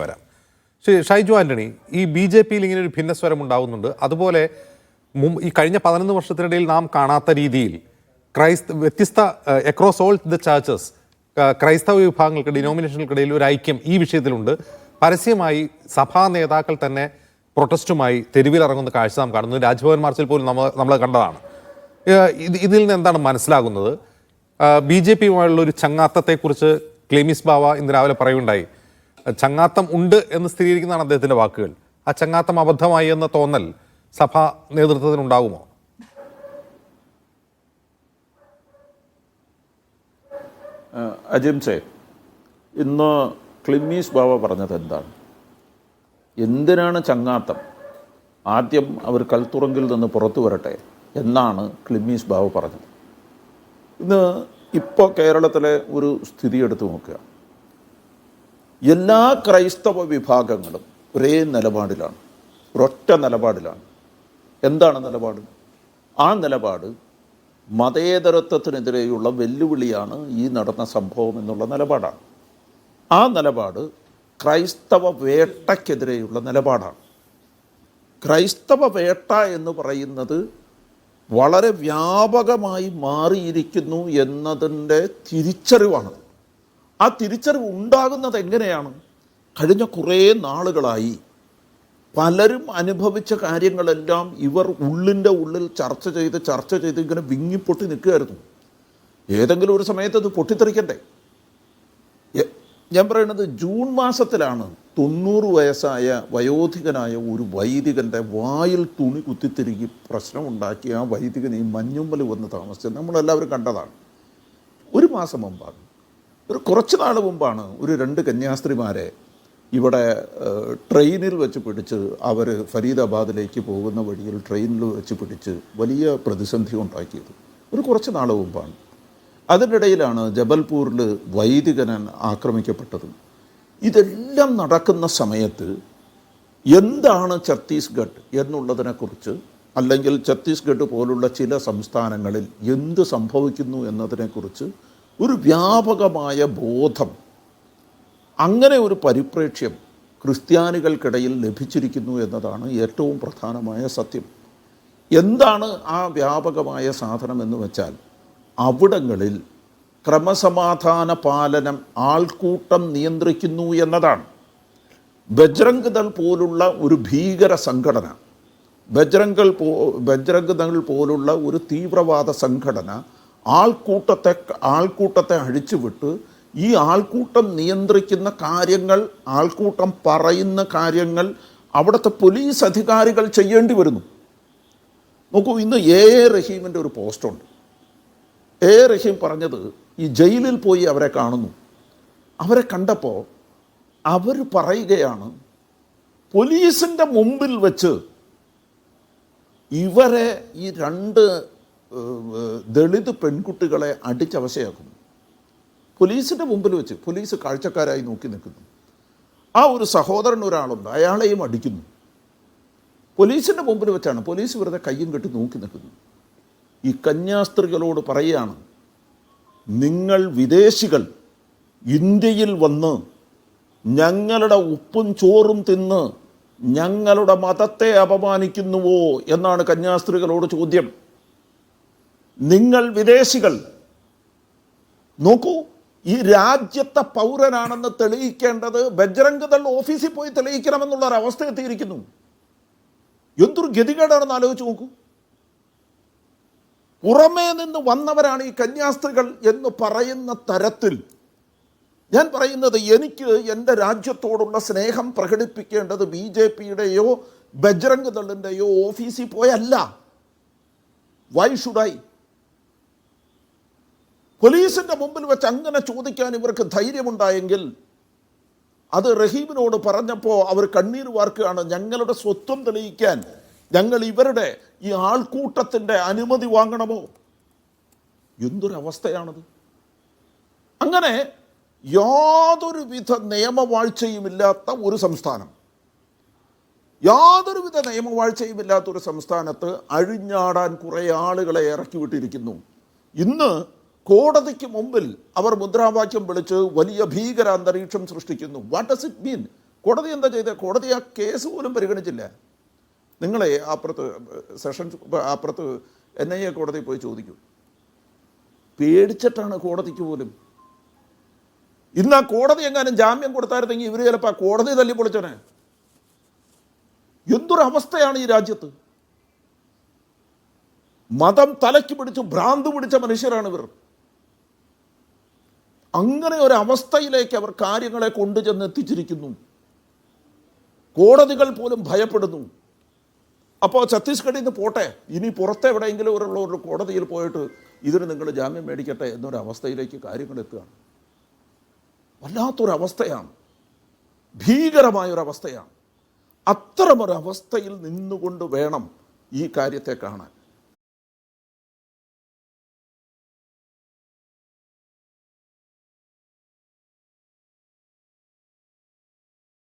വരാം. ഷൈജു ആന്റണി, ഈ ബി.ജെ.പിയിൽ ഇങ്ങനെ ഒരു ഭിന്നസ്വരം ഉണ്ടാകുന്നുണ്ട്. അതുപോലെ ഈ കഴിഞ്ഞ 11 വർഷത്തിനിടയിൽ നാം കാണാത്ത രീതിയിൽ വ്യത്യസ്ത അക്രോസ് ഓൾ ദ ചർച്ചസ് ക്രൈസ്തവ വിഭാഗങ്ങൾക്ക് ഡിനോമിനേഷനുകൾക്കിടയിൽ ഒരു ഐക്യം ഈ വിഷയത്തിലുണ്ട്. പരസ്യമായി സഭാ നേതാക്കൾ തന്നെ പ്രൊട്ടസ്റ്റുമായി തെരുവിലിറങ്ങുന്ന കാഴ്ച നാം കാണുന്നത്. രാജ്ഭവൻ മാർച്ചിൽ പോലും നമ്മൾ കണ്ടതാണ്. ഇതിൽ നിന്ന് എന്താണ് മനസ്സിലാകുന്നത്? ബി.ജെ.പിയുമായുള്ള ഒരു ചങ്ങാത്തത്തെക്കുറിച്ച് ക്ലെമിസ് ബാവ ഇന്ന് രാവിലെ പറയുണ്ടായി. ചങ്ങാത്തം ഉണ്ട് എന്ന് സ്ഥിരീകരിക്കുന്നതാണ് അദ്ദേഹത്തിന്റെ വാക്കുകൾ. ആ ചങ്ങാത്തം അബദ്ധമായി എന്ന തോന്നൽ സഭാ നേതൃത്വത്തിനുണ്ടാകുമോ? അജിംസെ, ഇന്ന് ക്ലിമ്മീസ് ബാവ പറഞ്ഞത് എന്താണ്? എന്തിനാണ് ചങ്ങാത്തം? ആദ്യം അവർ കൽത്തുറങ്കിൽ നിന്ന് പുറത്തു വരട്ടെ എന്നാണ് ക്ലിമ്മീസ് ബാവ പറഞ്ഞത്. ഇന്ന് ഇപ്പോൾ കേരളത്തിലെ ഒരു സ്ഥിതി എടുത്തു നോക്കുക. എല്ലാ ക്രൈസ്തവ വിഭാഗങ്ങളും ഒരേ നിലപാടിലാണ്, ഒരൊറ്റ നിലപാടിലാണ്. എന്താണ് നിലപാട്? ആ നിലപാട് മതേതരത്വത്തിനെതിരെയുള്ള വെല്ലുവിളിയാണ് ഈ നടന്ന സംഭവം എന്നുള്ള നിലപാടാണ്. ആ നിലപാട് ക്രൈസ്തവ വേട്ടയ്ക്കെതിരെയുള്ള നിലപാടാണ്. ക്രൈസ്തവ വേട്ട എന്ന് പറയുന്നത് വളരെ വ്യാപകമായി മാറിയിരിക്കുന്നു എന്നതിൻ്റെ തിരിച്ചറിവാണ്. ആ തിരിച്ചറിവ് ഉണ്ടാകുന്നത് എങ്ങനെയാണ്? കഴിഞ്ഞ കുറേ നാളുകളായി പലരും അനുഭവിച്ച കാര്യങ്ങളെല്ലാം ഇവർ ഉള്ളിൻ്റെ ഉള്ളിൽ ചർച്ച ചെയ്ത് ഇങ്ങനെ വിങ്ങിപ്പൊട്ടി നിൽക്കുകയായിരുന്നു. ഏതെങ്കിലും ഒരു സമയത്ത് അത് പൊട്ടിത്തെറിക്കണ്ടേ? ഞാൻ പറയുന്നത് ജൂൺ മാസത്തിലാണ് 90 വയസ്സായ വയോധികനായ ഒരു വൈദികൻ്റെ വായിൽ തുണി കുത്തിത്തിരുകി പ്രശ്നമുണ്ടാക്കി ആ വൈദികൻ ഈ മഞ്ഞുമ്മൽ വന്ന് താമസിച്ചത് നമ്മളെല്ലാവരും കണ്ടതാണ്. ഒരു മാസം മുമ്പാണ്, കുറച്ച് നാൾ മുമ്പാണ് ഒരു 2 കന്യാസ്ത്രീമാരെ ഇവിടെ ട്രെയിനിൽ വെച്ച് പിടിച്ച് അവർ ഫരീദാബാദിലേക്ക് പോകുന്ന വഴിയിൽ ട്രെയിനിൽ വെച്ച് പിടിച്ച് വലിയ പ്രതിസന്ധി ഉണ്ടാക്കിയത് കുറച്ച് നാൾ മുമ്പാണ്. അതിനിടയിലാണ് ജബൽപൂരിൽ വൈദികൻ ആക്രമിക്കപ്പെട്ടത്. ഇതെല്ലാം നടക്കുന്ന സമയത്ത് എന്താണ് ഛത്തീസ്ഗഡ് എന്നുള്ളതിനെക്കുറിച്ച്, അല്ലെങ്കിൽ ഛത്തീസ്ഗഡ് പോലുള്ള ചില സംസ്ഥാനങ്ങളിൽ എന്ത് സംഭവിക്കുന്നു എന്നതിനെക്കുറിച്ച് ഒരു വ്യാപകമായ ബോധം, അങ്ങനെ ഒരു പരിപ്രേക്ഷ്യം ക്രിസ്ത്യാനികൾക്കിടയിൽ ലഭിച്ചിരിക്കുന്നു എന്നതാണ് ഏറ്റവും പ്രധാനമായ സത്യം. എന്താണ് ആ വ്യാപകമായ സാധനം എന്ന് വെച്ചാൽ, അവിടങ്ങളിൽ ക്രമസമാധാന പാലനം ആൾക്കൂട്ടം നിയന്ത്രിക്കുന്നു എന്നതാണ്. ബജ്രംഗ് ദൾ പോലുള്ള ഒരു ഭീകര സംഘടന, ബജ്രംഗ് ദൾ പോലുള്ള ഒരു തീവ്രവാദ സംഘടന ആൾക്കൂട്ടത്തെ അഴിച്ചുവിട്ട് ഈ ആൾക്കൂട്ടം നിയന്ത്രിക്കുന്ന കാര്യങ്ങൾ, ആൾക്കൂട്ടം പറയുന്ന കാര്യങ്ങൾ അവിടുത്തെ പോലീസ് അധികാരികൾ ചെയ്യേണ്ടി വരുന്നു. നോക്കൂ, ഇന്ന് എ റഹീമിൻ്റെ ഒരു പോസ്റ്റുണ്ട്. എ റഹീം പറഞ്ഞത്, ഈ ജയിലിൽ പോയി അവരെ കാണുന്നു. അവരെ കണ്ടപ്പോൾ അവർ പറയുകയാണ്, പോലീസിൻ്റെ മുമ്പിൽ വെച്ച് ഇവരെ ഈ 2 ദളിത് പെൺകുട്ടികളെ അടിച്ചവശയാക്കുന്നു. പോലീസിൻ്റെ മുമ്പിൽ വെച്ച് പോലീസ് കാഴ്ചക്കാരായി നോക്കി നിൽക്കുന്നു. ആ ഒരു സഹോദരൻ ഒരാളുണ്ട്, അയാളെയും അടിക്കുന്നു. പോലീസിൻ്റെ മുമ്പിൽ വെച്ചാണ്. പോലീസ് വെറുതെ കയ്യും കെട്ടി നോക്കി നിൽക്കുന്നു. ഈ കന്യാസ്ത്രീകളോട് പറയുകയാണ്, നിങ്ങൾ വിദേശികൾ ഇന്ത്യയിൽ വന്ന് ഞങ്ങളുടെ ഉപ്പും ചോറും തിന്ന് ഞങ്ങളുടെ മതത്തെ അപമാനിക്കുന്നുവോ എന്നാണ് കന്യാസ്ത്രീകളോട് ചോദ്യം. നിങ്ങൾ വിദേശികൾ, നോക്കൂ, ഈ രാജ്യത്തെ പൗരനാണെന്ന് തെളിയിക്കേണ്ടത് ബജ്രംഗ് ദൾ ഓഫീസിൽ പോയി തെളിയിക്കണമെന്നുള്ള ഒരവസ്ഥ എത്തിയിരിക്കുന്നു. എന്തൊരു ഗതികേടാണെന്ന് ആലോചിച്ച് നോക്കൂ. പുറമേ നിന്ന് വന്നവരാണ് ഈ കന്യാസ്ത്രീകൾ എന്ന് പറയുന്ന തരത്തിൽ, ഞാൻ പറയുന്നത്, എനിക്ക് എൻ്റെ രാജ്യത്തോടുള്ള സ്നേഹം പ്രകടിപ്പിക്കേണ്ടത് ബി.ജെ.പിയുടെയോ ബജ്രംഗ് ദളിൻ്റെയോ ഓഫീസിൽ പോയല്ല. Why should I? പോലീസിൻ്റെ മുമ്പിൽ വെച്ച് അങ്ങനെ ചോദിക്കാൻ ഇവർക്ക് ധൈര്യമുണ്ടായെങ്കിൽ, അത് റഹീമിനോട് പറഞ്ഞപ്പോൾ അവർ കണ്ണീർ വാർക്കുകയാണ്. ഞങ്ങളുടെ സ്വത്വം തെളിയിക്കാൻ ഞങ്ങൾ ഇവരുടെ ഈ ആൾക്കൂട്ടത്തിൻ്റെ അനുമതി വാങ്ങണമോ? എന്തൊരവസ്ഥയാണത്! അങ്ങനെ യാതൊരുവിധ നിയമവാഴ്ചയുമില്ലാത്ത ഒരു സംസ്ഥാനം, യാതൊരുവിധ നിയമവാഴ്ചയുമില്ലാത്ത ഒരു സംസ്ഥാനത്ത് അഴിഞ്ഞാടാൻ കുറേ ആളുകളെ ഇറക്കി വിട്ടിരിക്കുന്നു. ഇന്ന് കോടതിക്ക് മുമ്പിൽ അവർ മുദ്രാവാക്യം വിളിച്ച് വലിയ ഭീകര അന്തരീക്ഷം സൃഷ്ടിക്കുന്നു. What does it mean? കോടതി എന്താ ചെയ്തത്? കോടതി ആ കേസ് പോലും പരിഗണിച്ചില്ല. നിങ്ങളെ അപ്പുറത്ത് സെഷൻസ് അപ്പുറത്ത് NIA കോടതി പോയി ചോദിക്കും. പേടിച്ചിട്ടാണ് കോടതിക്ക് പോലും. ഇന്ന് ആ കോടതി എങ്ങാനും ജാമ്യം കൊടുത്തായിരുന്നെങ്കിൽ ഇവർ ചിലപ്പോൾ ആ കോടതി തല്ലി പൊളിച്ചനെ. എന്തൊരവസ്ഥയാണ് ഈ രാജ്യത്ത്. മതം തലയ്ക്ക് പിടിച്ച് ഭ്രാന്ത് പിടിച്ച മനുഷ്യരാണ് ഇവർ. അങ്ങനെ ഒരവസ്ഥയിലേക്ക് അവർ കാര്യങ്ങളെ കൊണ്ടുചെന്ന് എത്തിച്ചിരിക്കുന്നു. കോടതികൾ പോലും ഭയപ്പെടുന്നു. അപ്പോൾ ഛത്തീസ്ഗഡിൽ നിന്ന് പോട്ടെ, ഇനി പുറത്തെവിടെയെങ്കിലും ഒരു കോടതിയിൽ പോയിട്ട് ഇതിന് നിങ്ങൾ ജാമ്യം മേടിക്കട്ടെ എന്നൊരവസ്ഥയിലേക്ക് കാര്യങ്ങൾ എത്തുകയാണ്. വല്ലാത്തൊരവസ്ഥയാണ്, ഭീകരമായൊരവസ്ഥയാണ്. അത്തരമൊരവസ്ഥയിൽ നിന്നുകൊണ്ട് വേണം ഈ കാര്യത്തെ കാണാൻ.